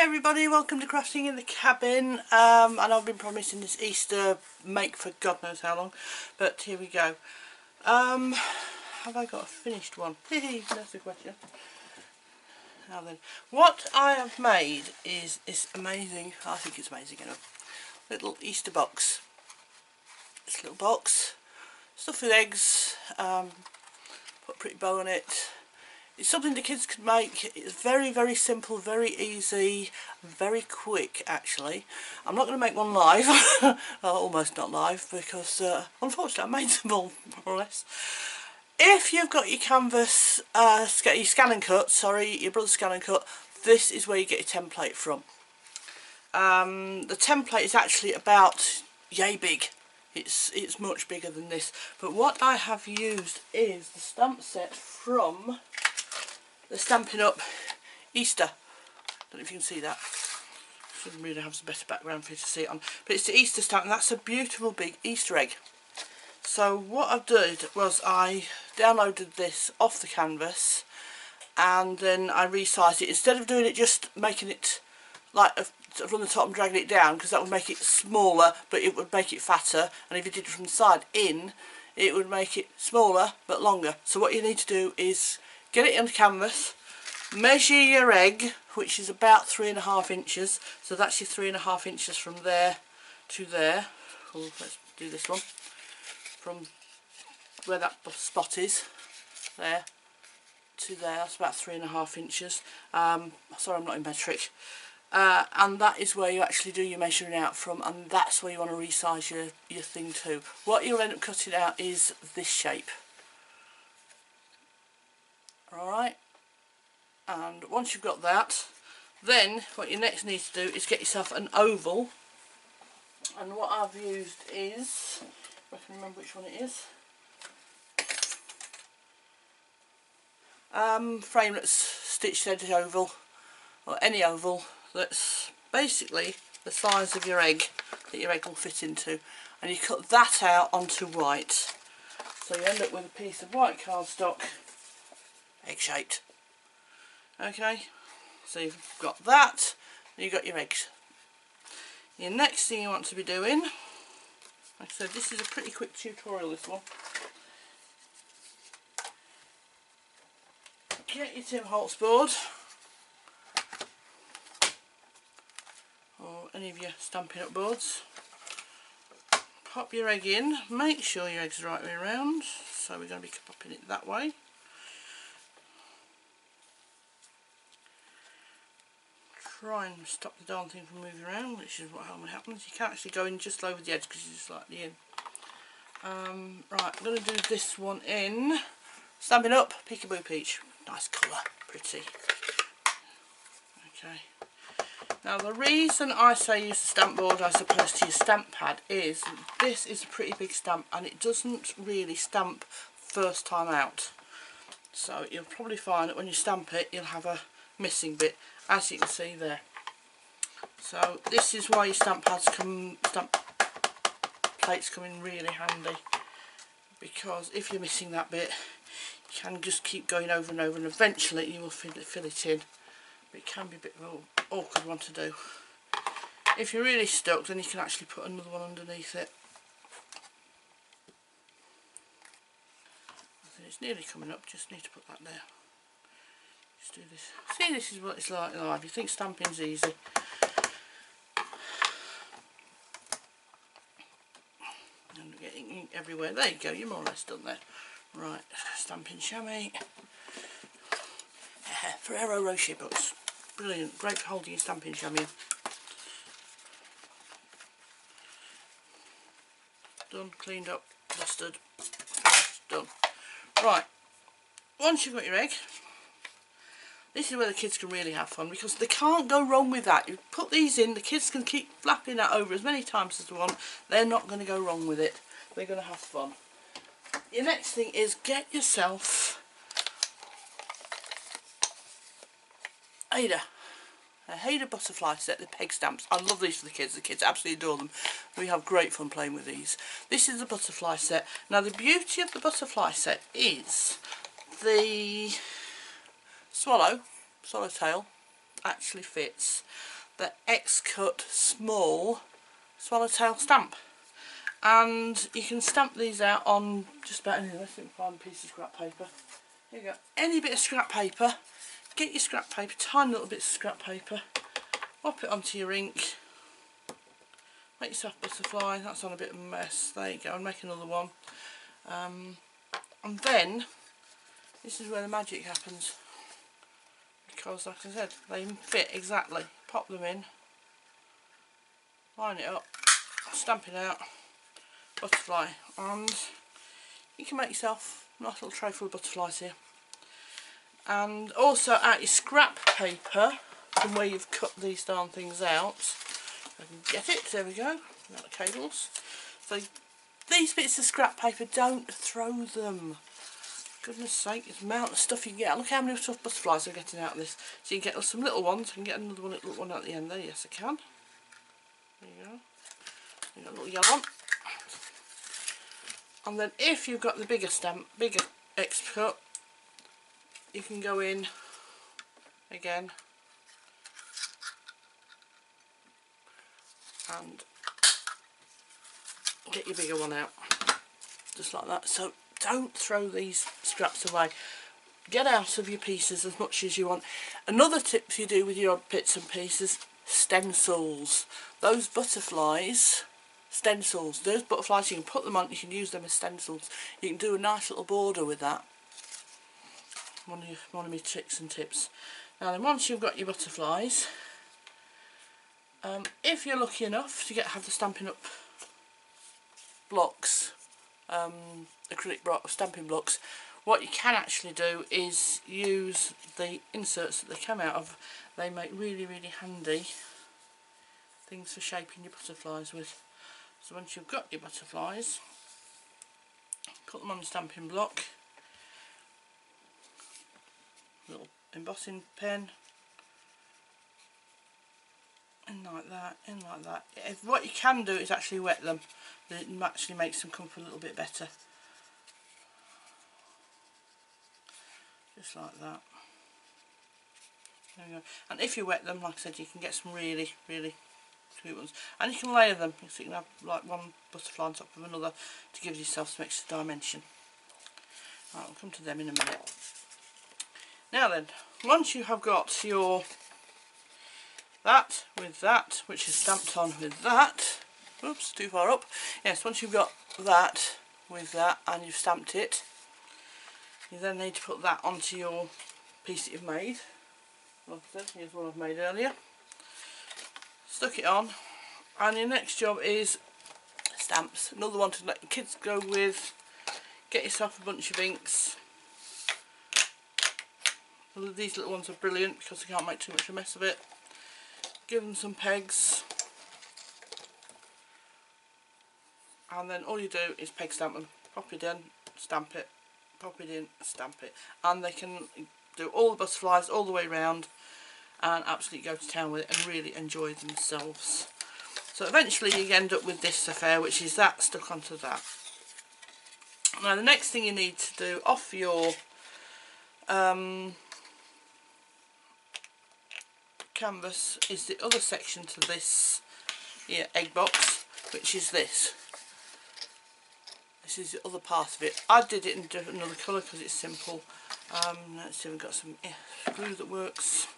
everybody, welcome to Crafting in the Cabin. I know I've been promising this Easter make for God knows how long, but here we go. Have I got a finished one? That's the question. Now then, what I have made is amazing. I think it's amazing enough. Little Easter box. This little box, stuffed with eggs, put a pretty bow on it. It's something the kids could make. It's very, very simple, very easy, very quick actually. I'm not going to make one live, almost not live, because unfortunately I made them all, more or less. If you've got your canvas, your scan and cut, sorry, your brother's scan and cut, this is where you get your template from. The template is actually about yay big. It's much bigger than this. But what I have used is the stamp set from the Stampin' Up Easter. Don't know if you can see that. Should really have a better background for you to see it on. But it's the Easter stamp, and that's a beautiful big Easter egg. So what I've done was I downloaded this off the canvas, and then I resized it. Instead of doing it just making it like from the top and dragging it down, because that would make it smaller, but it would make it fatter. And if you did it from the side in, it would make it smaller but longer. So what you need to do is get it on canvas, measure your egg, which is about 3.5 inches. So that's your 3.5 inches from there to there. Oh, let's do this one. From where that spot is, there to there, that's about 3.5 inches. Sorry, I'm not in metric. And that is where you actually do your measuring out from, and that's where you want to resize your thing to. What you'll end up cutting out is this shape. Alright, and once you've got that, then what you next need to do is get yourself an oval. And what I've used is, if I can remember which one it is, frameless stitched edge oval, or any oval that's basically the size of your egg that your egg will fit into, and you cut that out onto white. So you end up with a piece of white cardstock, egg shaped. Okay, so you've got that, and you've got your eggs. Your next thing you want to be doing, like I said, this is a pretty quick tutorial, this one. Get your Tim Holtz board, or any of your Stampin' Up boards. Pop your egg in, make sure your egg's the right way around, so we're going to be popping it that way. Try and stop the darn thing from moving around, which is what normally happens. You can't actually go in just over the edge because you're slightly in. Right, I'm going to do this one in Stampin' Up Peekaboo Peach. Nice colour, pretty. Okay. Now the reason I say use the stamp board as opposed to your stamp pad is this is a pretty big stamp, and it doesn't really stamp first time out. So you'll probably find that when you stamp it, you'll have a missing bit, as you can see there. So this is why your stamp plates come in really handy, because if you're missing that bit, you can just keep going over and over, and eventually you will fill it in. But it can be a bit of an awkward one to do. If you're really stuck, then you can actually put another one underneath it. I think it's nearly coming up, just need to put that there. Just do this. See, this is what it's like live. You think stamping's easy. And getting ink everywhere. There you go, you're more or less done there. Right, stamping chamois. Ferrero Rocher books. Brilliant, great for holding your stamping chamois. Done, cleaned up, dusted, done. Right, once you've got your egg, this is where the kids can really have fun, because they can't go wrong with that. You put these in, the kids can keep flapping that over as many times as they want. They're not going to go wrong with it. They're going to have fun. Your next thing is get yourself HEYDA. A HEYDA butterfly set, the peg stamps. I love these for the kids absolutely adore them. We have great fun playing with these. This is the butterfly set. Now the beauty of the butterfly set is the swallowtail actually fits the X-Cut small swallowtail stamp. And you can stamp these out on just about anything. Let's see if we can find a piece of scrap paper. Here you go. Any bit of scrap paper. Get your scrap paper, tiny little bits of scrap paper. Pop it onto your ink. Make yourself a butterfly. That's on a bit of a mess. There you go. And make another one. And then, this is where the magic happens. Because, like I said, they fit exactly. Pop them in. Line it up. Stamp it out. Butterfly. And you can make yourself a nice little tray full of butterflies here. And also out your scrap paper from where you've cut these darn things out. I can get it, there we go, out the cables. So these bits of scrap paper, don't throw them. Goodness sake, it's the amount of stuff you can get. Look how many tough butterflies I'm getting out of this. So you can get some little ones, I can get another little one at the end there, yes I can. There you go. You've got a little yellow one. And then if you've got the bigger stamp, bigger X-Cut, you can go in again and get your bigger one out, just like that. So don't throw these scraps away. Get out of your pieces as much as you want. Another tip you do with your bits and pieces, stencils. Those butterflies, stencils. Those butterflies, you can put them on, you can use them as stencils. You can do a nice little border with that. One of my tricks and tips. Now then, once you've got your butterflies, if you're lucky enough to have the Stampin' Up blocks, acrylic stamping blocks, what you can actually do is use the inserts that they come out of. They make really, really handy things for shaping your butterflies with. So once you've got your butterflies, put them on the stamping block. Little embossing pen, in like that, in like that. What you can do is actually wet them. It actually makes them come a little bit better. Just like that. There we go. And if you wet them, like I said, you can get some really, really sweet ones. And you can layer them, so you can have like one butterfly on top of another to give yourself some extra dimension. Right, we'll come to them in a minute. Now then, once you have got your that with that, which is stamped on with that, oops, too far up. Yes, once you've got that with that and you've stamped it, you then need to put that onto your piece that you've made. Like I said, here's one I've made earlier. Stuck it on, and your next job is stamps. Another one to let your kids go with. Get yourself a bunch of inks. These little ones are brilliant because they can't make too much of a mess of it. Give them some pegs, and then all you do is peg stamp them. Pop it in, stamp it, pop it in, stamp it, and they can do all the butterflies all the way round and absolutely go to town with it and really enjoy themselves. So eventually you end up with this affair, which is that stuck onto that. Now the next thing you need to do off your canvas is the other section to this here egg box, which is this. This is the other part of it. I did it in another colour because it's simple. Let's see if we've got some glue that works.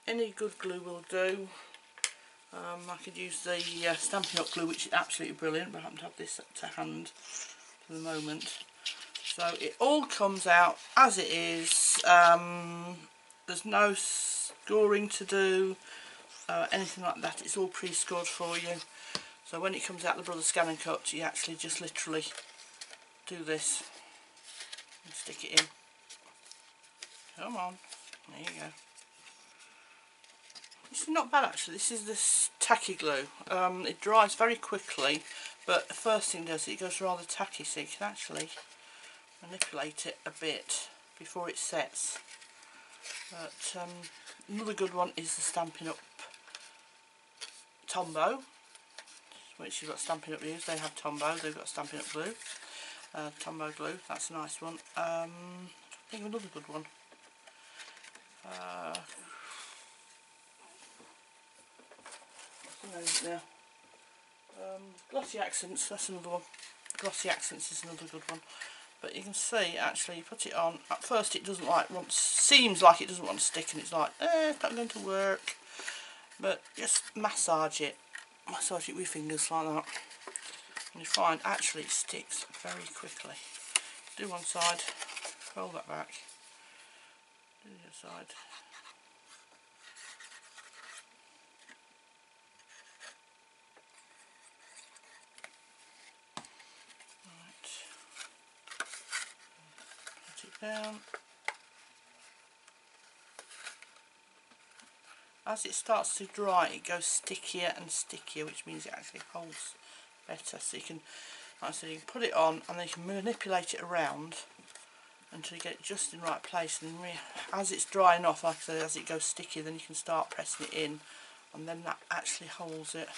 Any good glue will do. I could use the Stampin' Up glue, which is absolutely brilliant, but I happen to have this to hand for the moment. So it all comes out as it is. There's no scoring to do, anything like that. It's all pre-scored for you. So when it comes out the Brother Scan and Cut, you actually just literally do this and stick it in. Come on, there you go. This is not bad actually. This is this tacky glue. It dries very quickly, but the first thing it does, it goes rather tacky, so you can actually manipulate it a bit before it sets. But another good one is the Stampin' Up Tombow, which you've got Stampin' Up used. They have Tombow, they've got Stampin' Up glue, Tombow glue. That's a nice one. I think of another good one. what's the name now? Glossy Accents, that's another one. Glossy Accents is another good one. But you can see, actually, you put it on. At first, it doesn't seems like it doesn't want to stick, and it's like, it's not going to work. But just massage it with your fingers like that, and you find actually it sticks very quickly. Do one side, roll that back, do the other side. Right, put it down. As it starts to dry, it goes stickier and stickier, which means it actually holds better. So you can, like I said, you can put it on and then you can manipulate it around until you get it just in the right place. And as it's drying off, like I said, as it goes stickier, then you can start pressing it in, and then that actually holds it,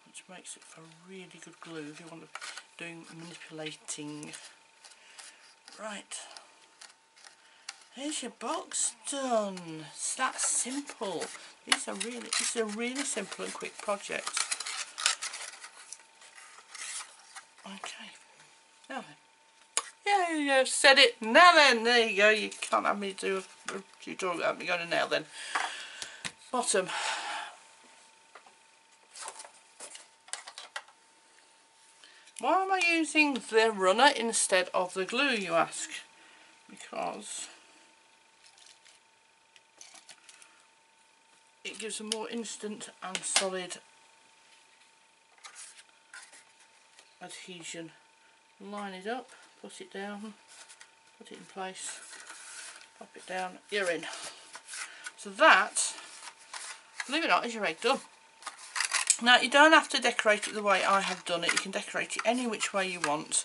which makes it for really good glue if you want to do manipulating. Right. Here's your box done. It's that simple. This is a really simple and quick project. Okay. Now then. Yeah, you've said it. Now then. There you go. You can't have me do a tutorial without me going to now then. Bottom. Why am I using the runner instead of the glue, you ask? Because it gives a more instant and solid adhesion. Line it up, put it down, put it in place, pop it down, you're in. So that, believe it or not, is your egg done. Now you don't have to decorate it the way I have done it, you can decorate it any which way you want.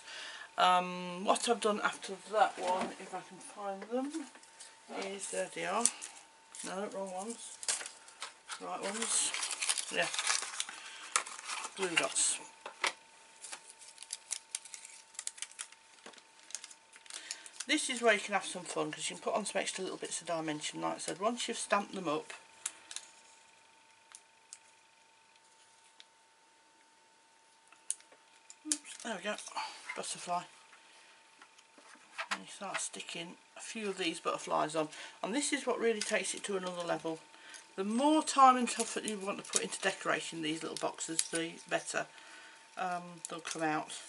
What I've done after that one, if I can find them, is, there they are. No, wrong ones. Right ones. Yeah. Glue dots. This is where you can have some fun, because you can put on some extra little bits of dimension. Like I said, once you've stamped them up, oops, there we go, butterfly, and you start sticking a few of these butterflies on, and this is what really takes it to another level. The more time and effort you want to put into decorating these little boxes, the better they'll come out.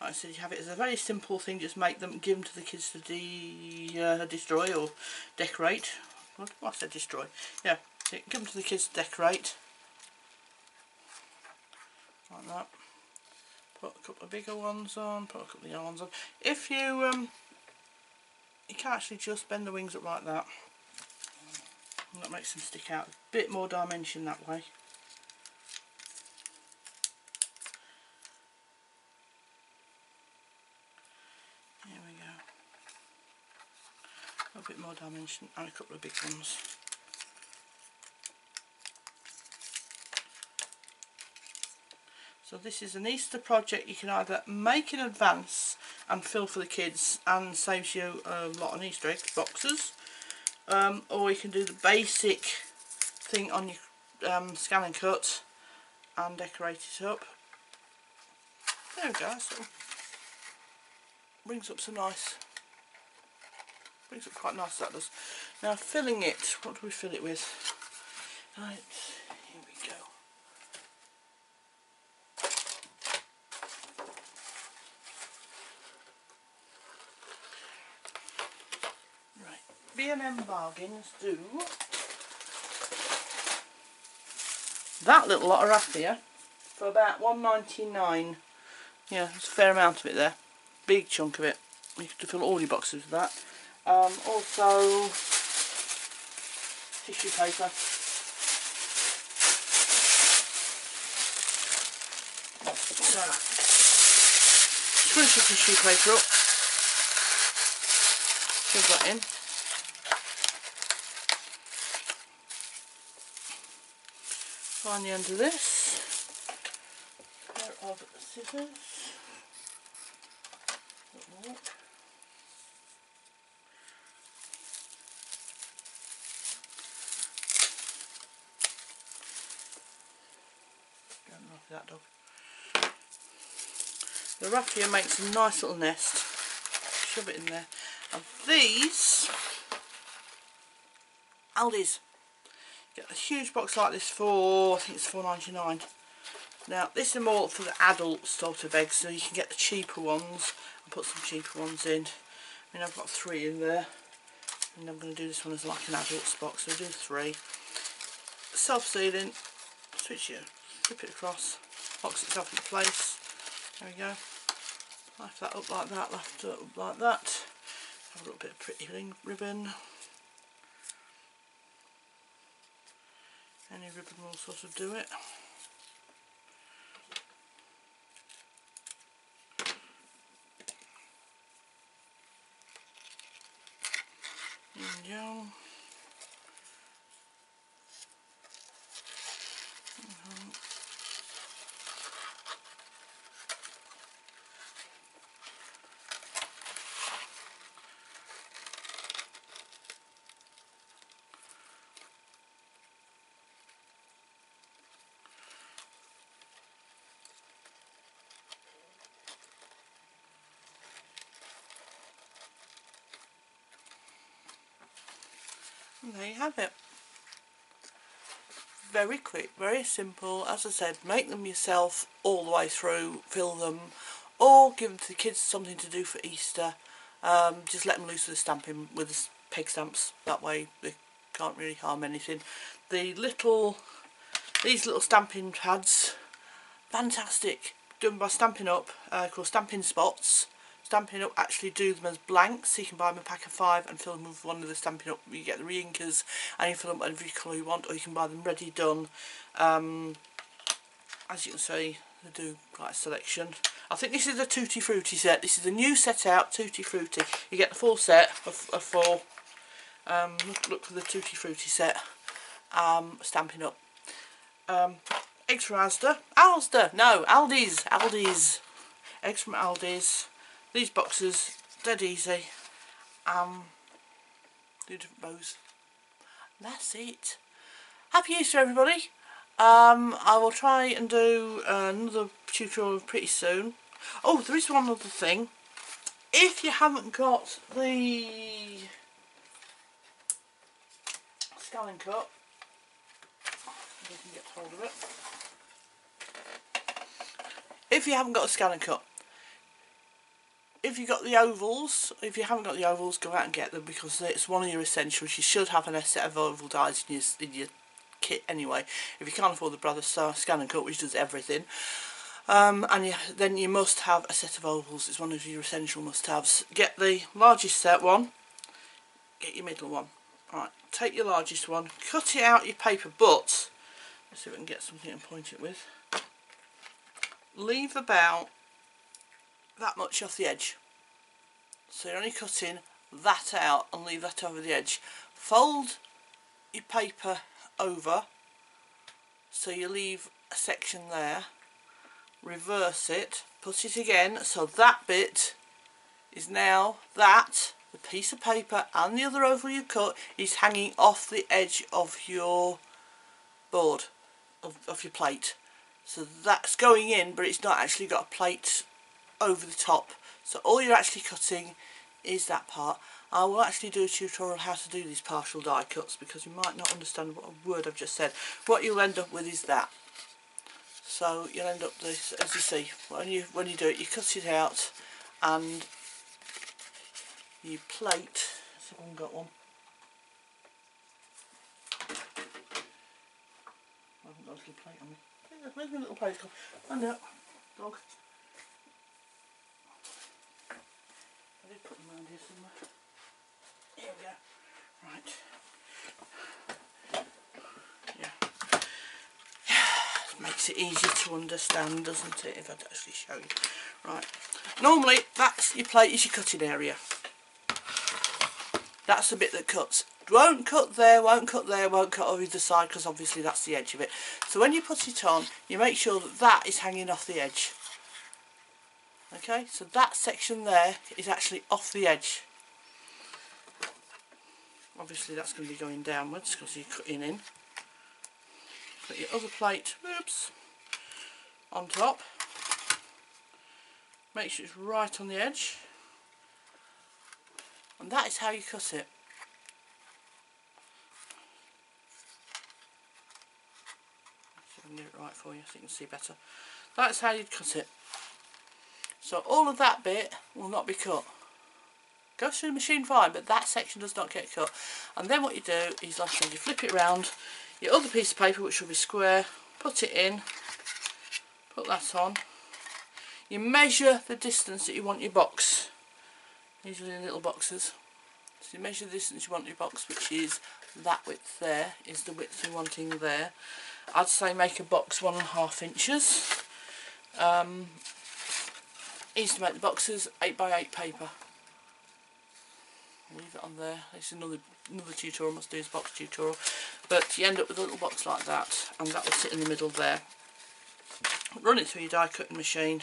Like I said, you have it as a very simple thing, just make them, give them to the kids to destroy or decorate. What I said destroy. Yeah, give them to the kids to decorate. Like that. Put a couple of bigger ones on, put a couple of the other ones on. If you, you can actually just bend the wings up like that. And that makes them stick out a bit more dimension that way. Here we go. A bit more dimension and a couple of big ones. So this is an Easter project you can either make in advance and fill for the kids and saves you a lot on Easter egg boxes, or you can do the basic thing on your scan and cut and decorate it up. There we go, so brings up some nice, brings up quite nice, that does. Now filling it, what do we fill it with? Right, here we go. B&M Bargains do that little lot of raffia for about £1.99. Yeah, there's a fair amount of it there. Big chunk of it. You have to fill all your boxes with that. Also tissue paper. So scrunch the tissue paper up. Shove that in. Find the end of this, pair of scissors, that dog. The Raffia makes a nice little nest. Shove it in there. And these ALDI's. Get a huge box like this for, I think it's £4.99. Now this is more for the adult sort of eggs, so you can get the cheaper ones and put some cheaper ones in. I mean, I've got 3 in there, and I'm going to do this one as like an adult's box, so I'll do 3. Self-sealing, switch it, flip it across, locks itself into place. There we go. Lift that up like that, lift it up like that. Have a little bit of pretty ribbon. Any ribbon will sort of do it. Go. And there you have it. Very quick, very simple. As I said, make them yourself all the way through, fill them, or give them to the kids something to do for Easter. Just let them loose with the stamping, with the peg stamps. That way they can't really harm anything. These little stamping pads, fantastic. Done by Stampin'Up, called Stampin' Spots. Stampin'Up actually do them as blanks, so you can buy them a pack of 5 and fill them with one of the Stampin'Up. You get the re-inkers and you fill them whatever colour you want, or you can buy them ready done. As you can see, they do quite a selection. I think this is the Tutti Frutti set. This is the new set out, Tutti Frutti. You get the full set of 4. Look for the Tutti Frutti set. Stampin'Up. Eggs from ALDI's. Eggs from ALDI's. These boxes, dead easy. 2 different bows. And that's it. Happy Easter, everybody. I will try and do another tutorial pretty soon. Oh, there is one other thing. If you haven't got the Scan and Cut, if I can get hold of it. If you haven't got a Scan and Cut, if you've got the ovals, if you haven't got the ovals, go out and get them, because it's one of your essentials. You should have a set of oval dies in your kit anyway. If you can't afford the Brothers Scan and Cut, which does everything, then you must have a set of ovals. It's one of your essential must-haves. Get the largest set one, get your middle one. Right, take your largest one, cut it out your paper, but let's see if we can get something and point it with. Leave about that much off the edge, so you're only cutting that out and leave that over the edge. Fold your paper over so you leave a section there, reverse it, put it again, so that bit is now the piece of paper and the other oval you cut is hanging off the edge of your board, of your plate. So that's going in, but it's not actually got a plate over the top, so all you're actually cutting is that part. I will actually do a tutorial on how to do these partial die cuts, because you might not understand what a word I've just said. What you'll end up with is that. So you'll end up this, as you see, when you do it, you cut it out and you plate. Let's see if I haven't got one. I haven't got a little plate on me. Where's my little plate gone? Stand up, dog. I did put them around here somewhere. Here we go. Right. Yeah. Makes it easier to understand, doesn't it, if I actually show you. Right. Normally, that's your plate, is your cutting area. That's the bit that cuts. Won't cut there, won't cut there, won't cut over either side, because obviously that's the edge of it. So when you put it on, you make sure that that is hanging off the edge. Okay, so that section there is actually off the edge. Obviously that's going to be going downwards because you're cutting in. Put your other plate, oops, on top. Make sure it's right on the edge, and that is how you cut it. See if I can get it right for you so you can see better. That's how you'd cut it. So all of that bit will not be cut. Goes through the machine fine, but that section does not get cut. And then what you do is, like I said, you flip it around, your other piece of paper, which will be square, put it in, put that on. You measure the distance that you want your box. These are little boxes. So you measure the distance you want your box, which is that width there, is the width you're wanting there. I'd say make a box 1.5 inches. Easy to make the boxes, 8x8 paper. Leave it on there. It's another tutorial, must do his box tutorial. But you end up with a little box like that, and that will sit in the middle there. Run it through your die cutting machine,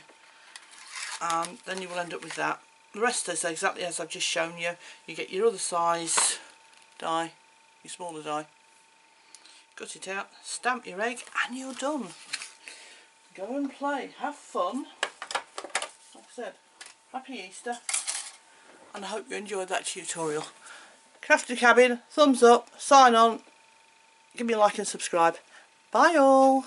and then you will end up with that. The rest is exactly as I've just shown you. You get your other size die, your smaller die, cut it out, stamp your egg, and you're done. Go and play, have fun. Like I said, happy Easter, and I hope you enjoyed that tutorial. Crafty Cabin, thumbs up, sign on, give me a like and subscribe. Bye all.